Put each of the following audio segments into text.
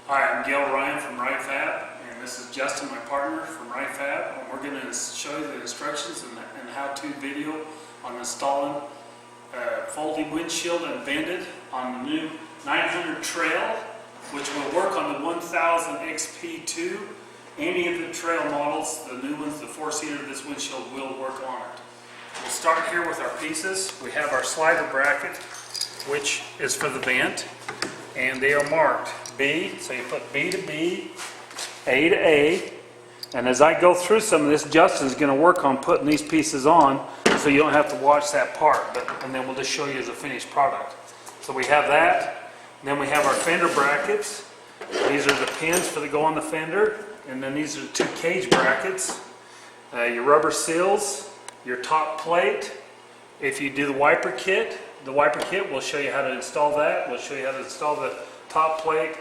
Hi, I'm Gil Ryan from Ryfab, and this is Justin, my partner from Ryfab, and we're going to show you the instructions and how-to video on installing folding windshield and vented on the new 900 Trail, which will work on the 1000 XP2. Any of the Trail models, the new ones, the four-seater, this windshield will work on it. We'll start here with our pieces. We have our slider bracket, which is for the vent, and they are marked B, so you put B to B, A to A, and as I go through some of this, Justin's going to work on putting these pieces on so you don't have to watch that part, and then we'll just show you as a finished product. So we have that, and then we have our fender brackets. These are the pins for the go on the fender, and then these are the two cage brackets, your rubber seals, your top plate. If you do the wiper kit will show you how to install that. We'll show you how to install the top plate.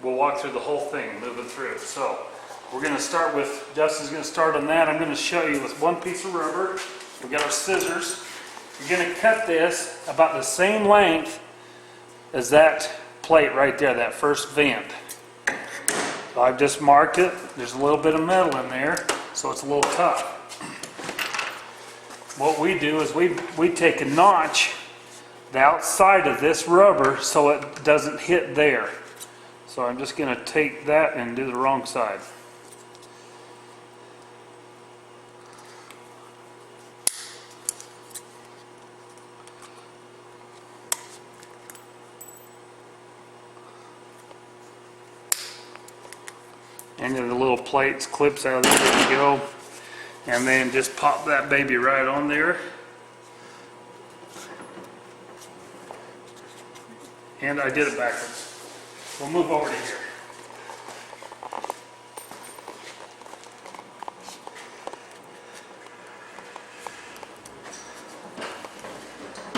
We'll walk through the whole thing, moving through. So we're going to start with, Justin's going to start on that. I'm going to show you with one piece of rubber. We've got our scissors. You're going to cut this about the same length as that plate right there, that first vent. So I've just marked it. There's a little bit of metal in there, so it's a little tough. What we do is we take a notch the outside of this rubber so it doesn't hit there. So I'm just going to take that and do the wrong side. And then the little plates, clips out of there, there you go. And then just pop that baby right on there. And I did it backwards. We'll move over to here.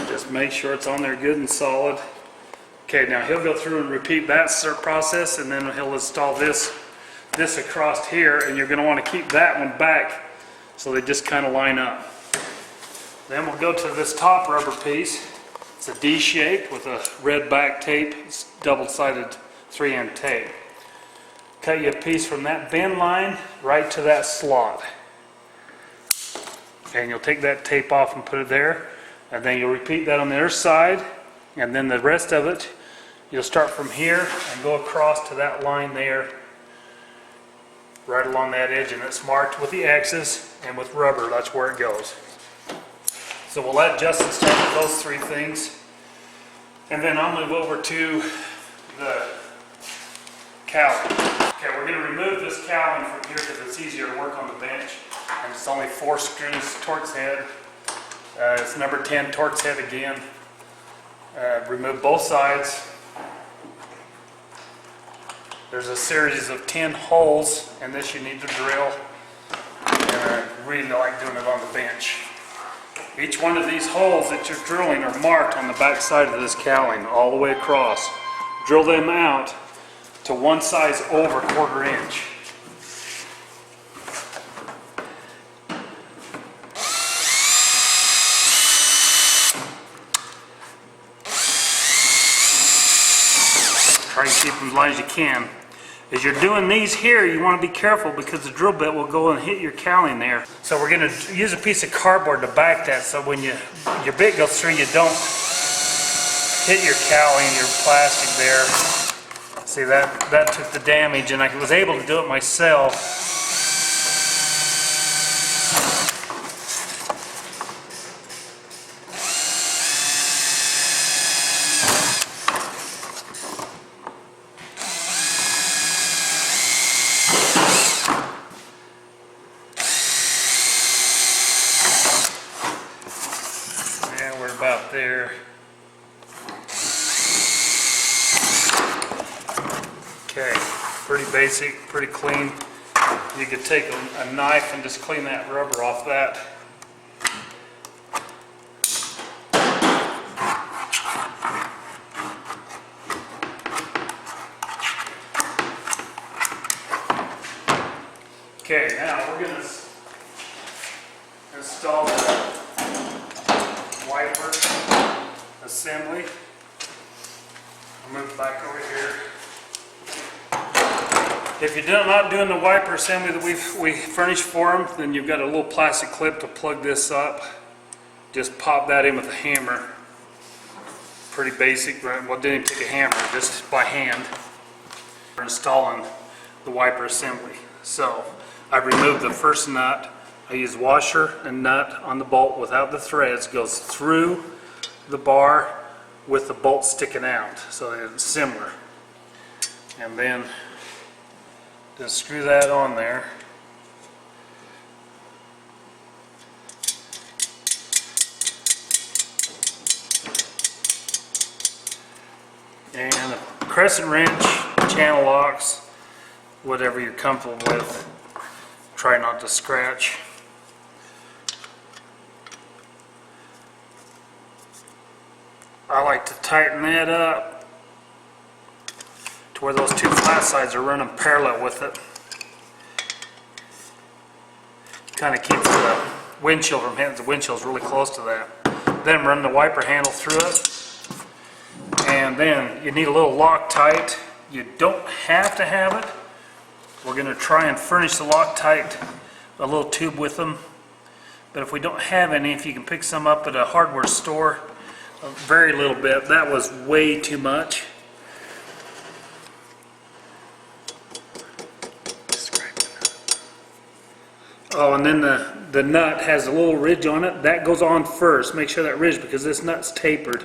Just make sure it's on there good and solid. Okay, now he'll go through and repeat that process, and then he'll install this across here, and you're going to want to keep that one back so they just kind of line up. Then we'll go to this top rubber piece. It's a D shape with a red back tape. It's double-sided 3M tape. Cut you a piece from that bend line right to that slot. Okay, and you'll take that tape off and put it there, and then you'll repeat that on the other side, and then the rest of it you'll start from here and go across to that line there, right along that edge, and it's marked with the X's and with rubber. That's where it goes. So we'll let Justin start with those three things, and then I'll move over to the cowling. Okay, we're going to remove this cowling from here because it's easier to work on the bench, and it's only 4 screws, Torx head. It's number 10 Torx head again. Remove both sides. There's a series of 10 holes, and this you need to drill, and I really like doing it on the bench. Each one of these holes that you're drilling are marked on the back side of this cowling all the way across. Drill them out to one size over 1/4 inch. Try to keep them as light as you can. As you're doing these here, you want to be careful because the drill bit will go and hit your cowling there. So we're going to use a piece of cardboard to back that, so when your bit goes through, you don't hit your cowling, your plastic there. See, that took the damage, and I was able to do it myself. About there. Okay, pretty basic, pretty clean. You could take a knife and just clean that rubber off that. Okay, now we're going to install the wiper assembly. I'll move back over here. If you're not doing the wiper assembly that we furnished for them, then you've got a little plastic clip to plug this up. Just pop that in with a hammer. Pretty basic, right? Well, didn't even take a hammer, just by hand. We're installing the wiper assembly. So I removed the first nut. I used washer and nut on the bolt without the threads. Goes through the bar with the bolt sticking out, so it's similar. And then just screw that on there. And a crescent wrench, channel locks, whatever you're comfortable with. Try not to scratch. I like to tighten that up to where those two flat sides are running parallel with it. Kind of keeps the windshield from hitting. The windshield's really close to that. Then run the wiper handle through it. And then you need a little Loctite. You don't have to have it. We're going to try and furnish the Loctite, a little tube with them. But if we don't have any, if you can pick some up at a hardware store, a very little bit. That was way too much. Oh, and then the nut has a little ridge on it. That goes on first. Make sure that ridge, because this nut's tapered.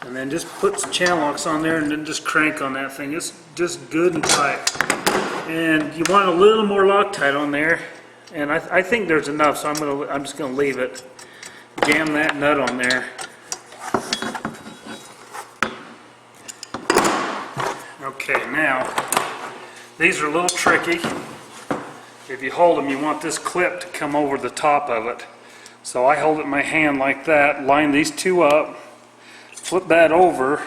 And then just put some channel locks on there and then just crank on that thing. It's just good and tight. And you want a little more Loctite on there. And I think there's enough, so I'm just gonna leave it. Jam that nut on there. Okay, now these are a little tricky. If you hold them, you want this clip to come over the top of it. So I hold it in my hand like that, line these two up, flip that over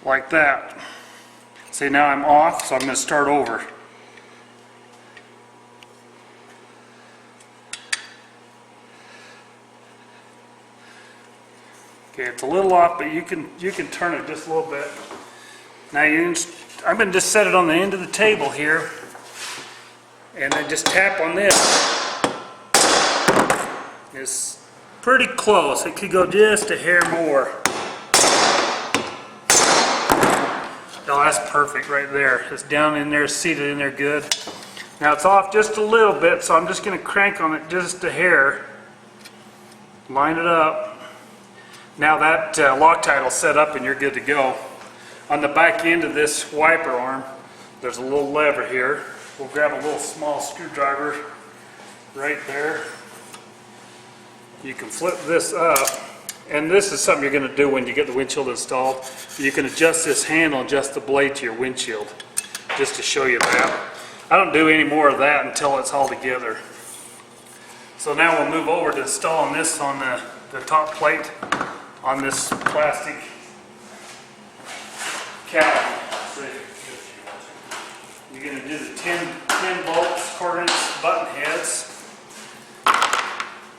like that. See, now I'm off, so I'm going to start over. Okay, it's a little off, but you can turn it just a little bit. Now I'm going to just set it on the end of the table here, and then just tap on this. It's pretty close. It could go just a hair more. Oh, that's perfect right there. It's down in there, seated in there good. Now it's off just a little bit, so I'm just going to crank on it just a hair. Line it up. Now that Loctite will set up and you're good to go. On the back end of this wiper arm, there's a little lever here. We'll grab a little small screwdriver right there. You can flip this up, and this is something you're going to do when you get the windshield installed. You can adjust this handle, adjust the blade to your windshield, just to show you that. I don't do any more of that until it's all together. So now we'll move over to installing this on the top plate on this plastic cowl. So you're going to do the 10 bolts, 1/4" button heads.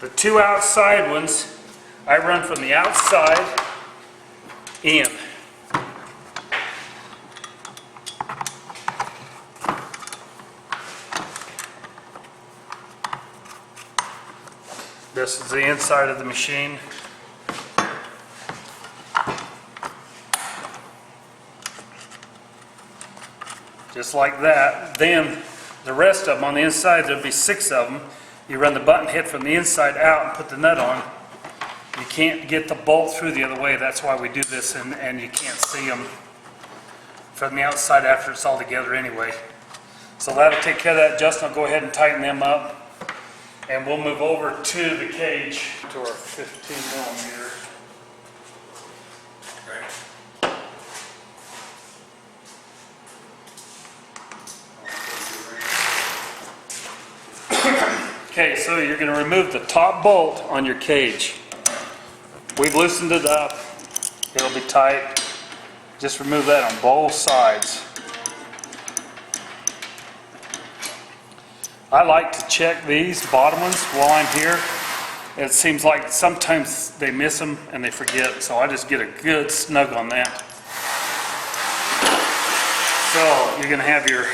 The two outside ones, I run from the outside in. This is the inside of the machine. Just like that. Then the rest of them on the inside, there'll be 6 of them. You run the button head from the inside out and put the nut on. You can't get the bolt through the other way. That's why we do this, and you can't see them from the outside after it's all together anyway. So that'll take care of that. Justin will go ahead and tighten them up. And we'll move over to the cage, to our 15 millimeter. Okay, so you're going to remove the top bolt on your cage. We've loosened it up. It'll be tight. Just remove that on both sides. I like to check these bottom ones while I'm here. It seems like sometimes they miss them and they forget, so I just get a good snug on that. So you're going to have your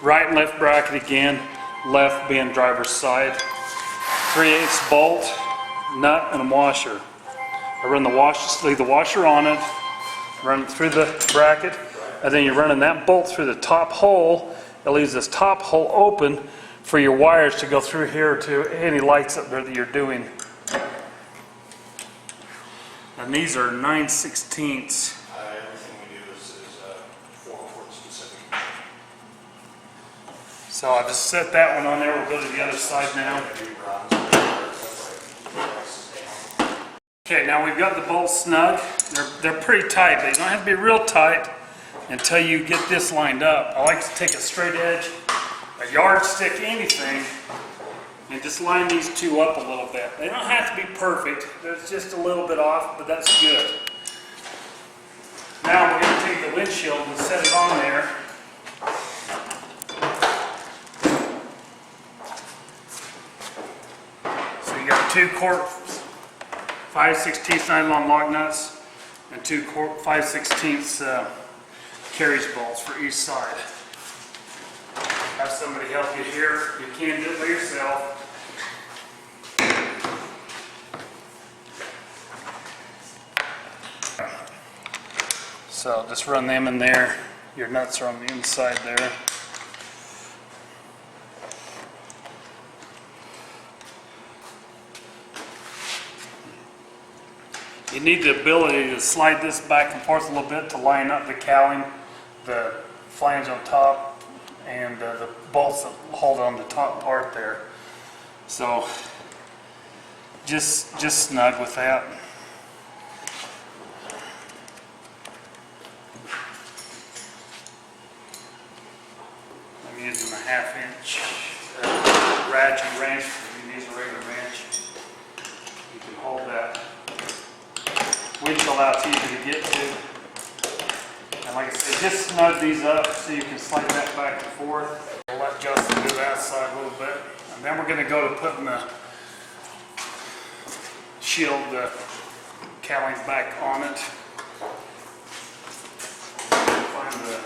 right and left bracket again, left being driver's side, 3/8 bolt, nut, and a washer. I run the washer, leave the washer on it, run it through the bracket, and then you're running that bolt through the top hole. It leaves this top hole open for your wires to go through here to any lights up there that you're doing. And these are 9/16. Everything we do is 4-quart specific. So I'll just set that one on there. We'll go to the other side now. Okay, now we've got the bolts snug. They're pretty tight, but you don't have to be real tight until you get this lined up. I like to take a straight edge, a yardstick, anything, and just line these two up a little bit. They don't have to be perfect. There's just a little bit off, but that's good. Now we're going to take the windshield and set it on there. So you got 2-quart 5/16 nylon lug nuts and 2-quart 5/16 carriage bolts for each side. Have somebody help you here. You can do it by yourself. So just run them in there. Your nuts are on the inside there. You need the ability to slide this back and forth a little bit to line up the cowling, the flange on top, and the bolts that hold on the top part there. So just snug with that. I'm using a 1/2 inch ratchet wrench. You use a regular wrench. You can hold that windshield out easy to get to. And like I said, just snug these up so you can slide that back and forth. We'll let Justin do that side a little bit. And then we're going to go to putting the shield, the cowling back on it. Find the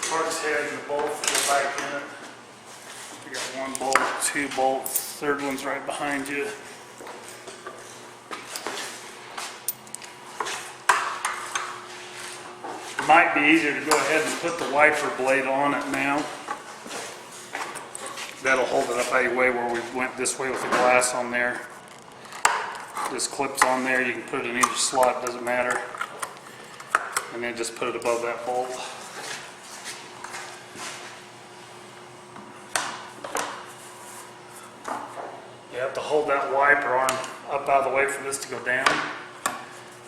parts head and the bolts go back in it. We got 1 bolt, 2 bolts, third one's right behind you. Might be easier to go ahead and put the wiper blade on it now. That'll hold it up anyway where we went this way with the glass on there. This clips on there, you can put it in either slot, doesn't matter. And then just put it above that bolt. You have to hold that wiper arm up out of the way for this to go down.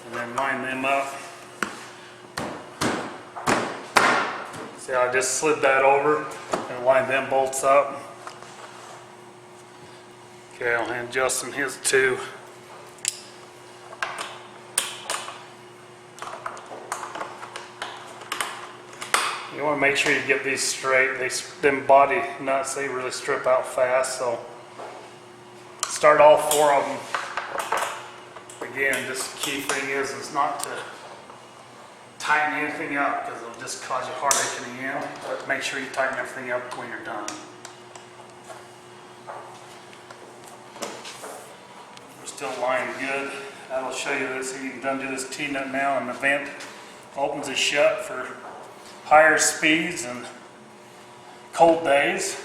And then line them up. See how I just slid that over and lined them bolts up. Okay, I'll hand Justin his too. You want to make sure you get these straight. Them body nuts, they really strip out fast, so start all 4 of them. Again, just the key thing is not to tighten anything up because it'll just cause you heartache in the end. But make sure you tighten everything up when you're done. We're still lying good. That'll show you this. You can undo this T-nut now, and the vent opens it shut for higher speeds and cold days.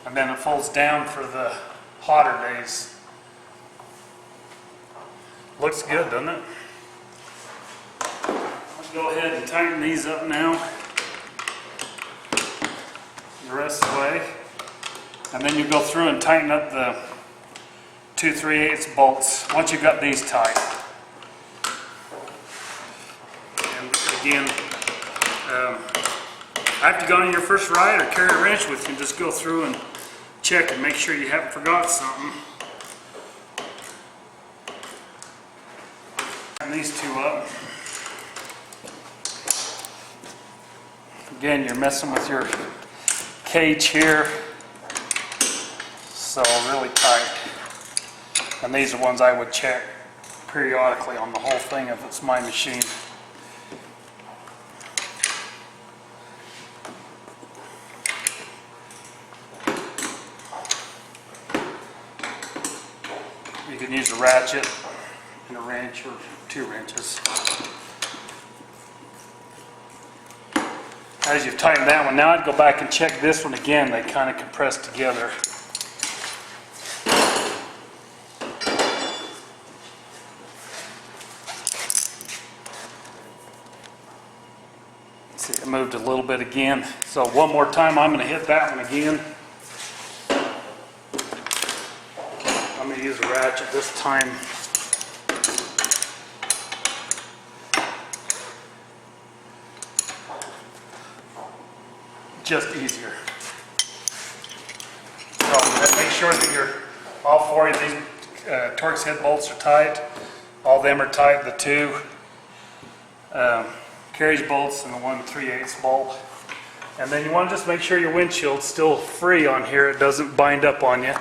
And then it folds down for the hotter days. Looks good, doesn't it? Go ahead and tighten these up now the rest of the way, and then you go through and tighten up the 2 3/8 bolts once you've got these tight. And again, after you go on your first ride or carry a wrench with you, just go through and check and make sure you haven't forgot something. And these two up. Again, you're messing with your cage here, so really tight. And these are ones I would check periodically on the whole thing if it's my machine. You can use a ratchet and a wrench or 2 wrenches. As you've tightened that one, now I'd go back and check this one again. They kind of compress together. See, it moved a little bit again. So one more time, I'm going to hit that one again. I'm going to use a ratchet this time. Just easier. So make sure that all 4 of these Torx head bolts are tight. All of them are tight. The 2 carriage bolts and the 1 3/8 bolt. And then you want to just make sure your windshield's still free on here. It doesn't bind up on you.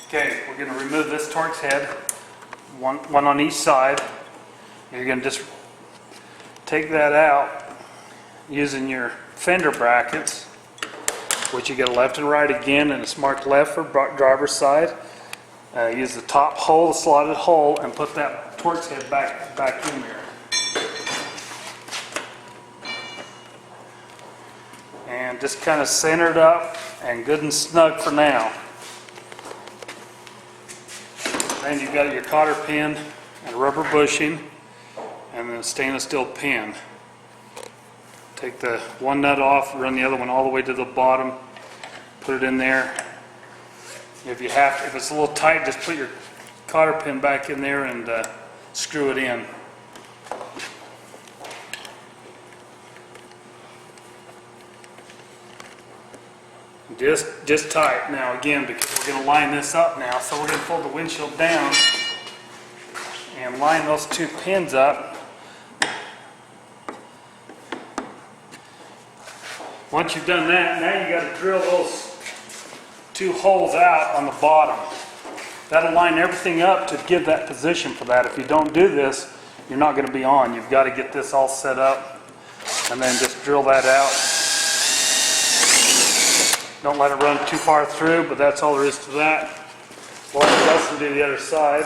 Okay, we're going to remove this Torx head, one on each side. You're going to just take that out using your fender brackets, which you get a left and right again, and it's marked left for driver's side. Use the top hole, the slotted hole, and put that Torx head back in there. And just kind of center it up and good and snug for now. Then you've got your cotter pin and rubber bushing and then a stainless steel pin. Take the one nut off, run the other one all the way to the bottom, put it in there. If it's a little tight, just put your cotter pin back in there and screw it in. Just tight. Now again, because we're going to line this up now, so we're going to fold the windshield down and line those 2 pins up. Once you've done that, now you got to drill those 2 holes out on the bottom. That'll line everything up to give that position for that. If you don't do this, you're not going to be on. You've got to get this all set up and then just drill that out. Don't let it run too far through, but that's all there is to that. Well, it doesn't do the other side.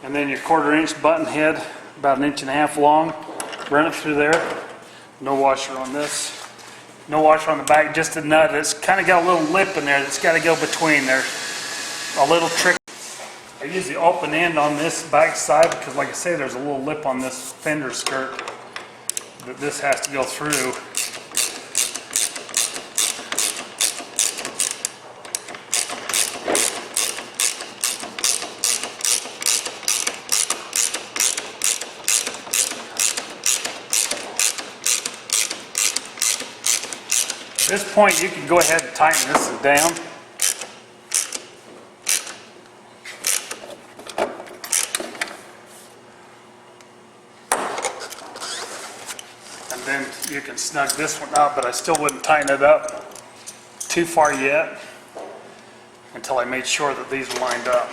And then your 1/4 inch button head, about 1.5 inches long, run it through there. No washer on this. No washer on the back, just a nut. It's kind of got a little lip in there that's got to go between there. A little trick. I use the open end on this back side because, like I say, there's a little lip on this fender skirt that this has to go through. At this point, you can go ahead and tighten this down. And then you can snug this one up, but I still wouldn't tighten it up too far yet until I made sure that these lined up.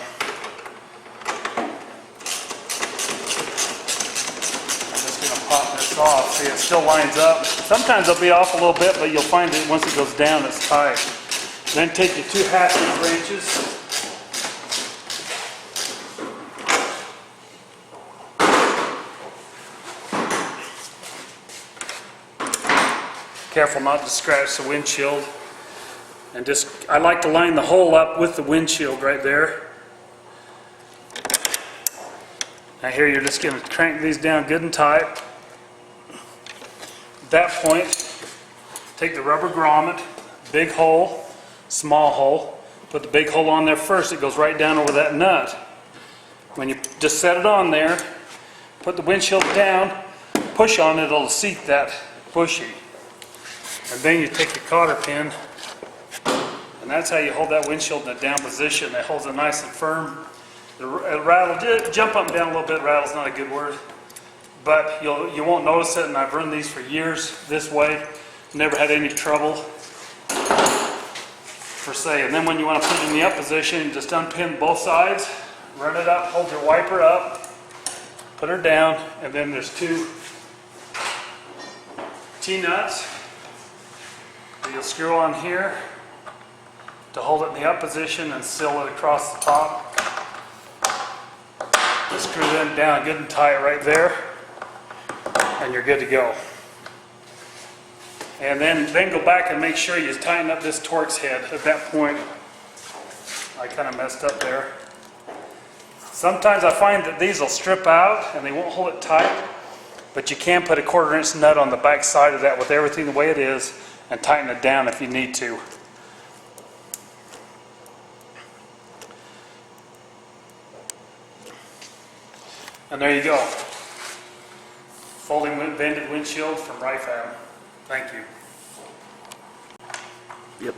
Pop this off. See, it still lines up. Sometimes it'll be off a little bit, but you'll find that once it goes down, it's tight. Then take your 2 1/2 wrenches. Careful not to scratch the windshield. And I like to line the hole up with the windshield right there. Now here you're just going to crank these down good and tight. At that point, take the rubber grommet, big hole, small hole, put the big hole on there first. It goes right down over that nut. When you just set it on there, put the windshield down, push on it, it'll seat that bushing. And then you take the cotter pin, and that's how you hold that windshield in a down position. It holds it nice and firm. The rattle, jump up and down a little bit, rattle's not a good word. But you won't notice it, and I've run these for years this way. Never had any trouble, per se. And then when you want to put it in the up position, just unpin both sides, run it up, hold your wiper up, put her down, and then there's two T-nuts that you'll screw on here to hold it in the up position and seal it across the top. Just screw them down good and tight right there, and you're good to go. And then go back and make sure you tighten up this Torx head. At that point, I kind of messed up there. Sometimes I find that these will strip out and they won't hold it tight, but you can put a 1/4 inch nut on the back side of that with everything the way it is and tighten it down if you need to. And there you go. Folding vented windshield from Ryfab. Thank you. Yep.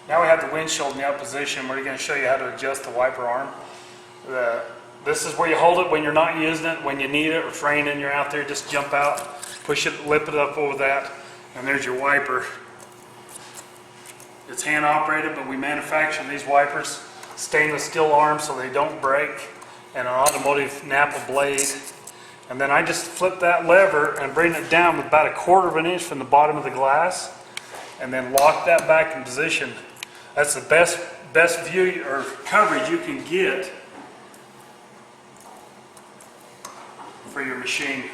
Now we have the windshield in the up position. We're going to show you how to adjust the wiper arm. This is where you hold it when you're not using it. When you need it, or it's raining, you're out there, just jump out, push it, lip it up over that, and there's your wiper. It's hand operated, but we manufacture these wipers stainless steel arms so they don't break, and an automotive Napa blade. And then I just flip that lever and bring it down with about a 1/4 inch from the bottom of the glass, and then lock that back in position. That's the best view or coverage you can get for your machine.